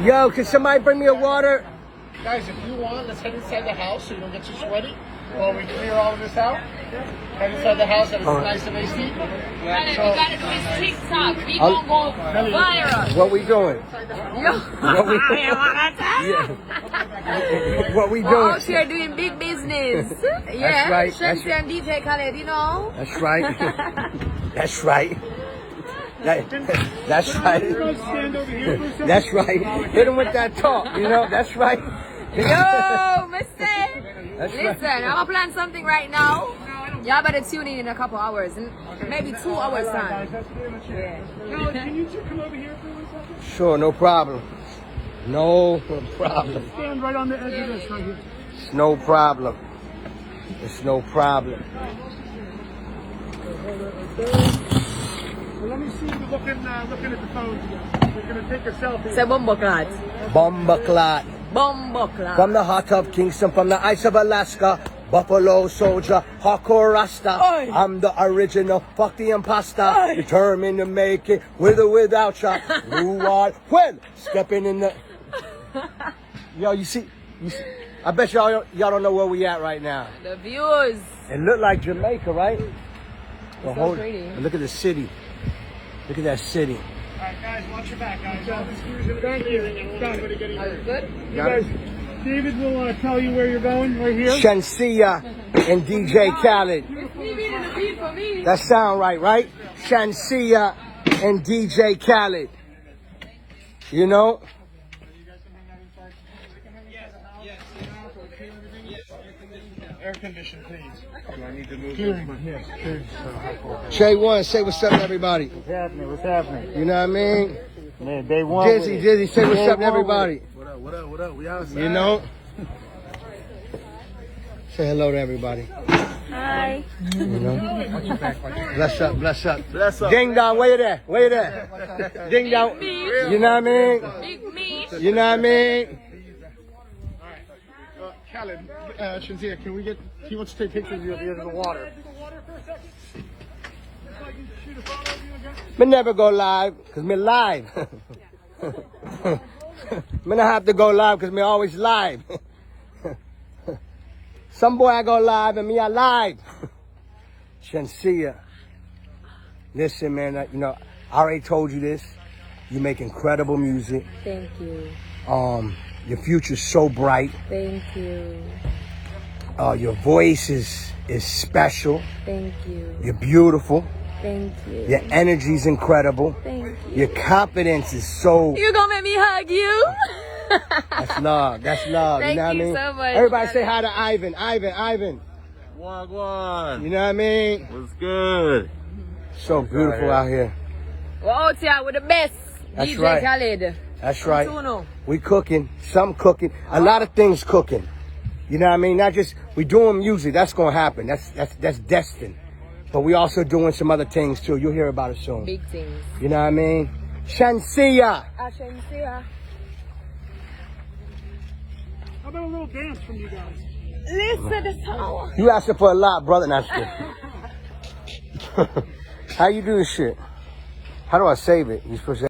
Yo, can somebody bring me a water? Guys, if you want, let's head inside the house so you don't get too sweaty. While we clear all of this out. Head inside the house and it's nice and AC. We gotta do this TikTok. We gonna go viral. What we doing? Yo. What we What we We're doing? out here doing big business. Yeah. That's right. Shenseea DJ Khaled, you know. That's right. That's right. That's right. That's right. Hit him with that talk, you know. That's right. Yo, mister. Listen, right. I'm gonna plan something right now. Y'all better tune in a couple hours, maybe 2 hours time. Yeah. Can you two come over here for 1 second? Sure, no problem. No problem. Stand right on the edge of this right here. It's no problem. It's no problem. Well, let me see you looking at the phone. We're gonna take a selfie. Say bomba clat. Bomba clot. Bomba clat. From the heart of Kingston, from the ice of Alaska. Buffalo soldier, hardcore rasta. Oi. I'm the original, fuck the imposter. Oi. Determined to make it with or without ya. Who are well stepping in the. Yo, you see, I bet y'all don't know where we at right now. The views. It look like Jamaica, right? It's so pretty. And look at the city. Look at that city. All right, guys, watch your back, guys. Thank you. Good? You guys, David will tell you where you're going right here. Shenseea and DJ Khaled. That sound right? Shenseea and DJ Khaled. You know? Air condition, please. Do I need to move? Yes. Shay One, say what's up to everybody. What's happening? What's happening? You know what I mean? Man, day one. Dizzy, say what's up to everybody. What up? We outside. You know? Say hello to everybody. Hi. You know? Bless up. Ding dong, where you there? Ding dong. You know what I mean? Big me. You know what I mean? Khaled, Shenseea, he wants to take pictures of you at the end of the water. Me never go live, cause me live. Me not have to go live, cause me always live. Some boy I go live and me I live. Shenseea, listen man, I already told you this. You make incredible music. Thank you. Your future's so bright. Thank you. Your voice is special. Thank you. You're beautiful. Thank you. Your energy's incredible. Thank you. Your confidence is so. You gonna make me hug you? That's love. Thank you know what I mean? so much. Everybody say hi to Ivan. Ivan. Wagwan. You know what I mean? What's good? So beautiful out here. We're out here with the best. That's DJ right. Khaled. That's right. Tuno. We cooking. Some cooking. A lot of things cooking. You know what I mean? Not just we doing music. That's gonna happen. That's destined. But we also doing some other things too. You'll hear about it soon. Big things. You know what I mean? Shenseea. Shenseea. How about a little dance from you guys? Listen to song. You asking for a lot, brother. Not shit. How you do this shit? How do I save it? You supposed to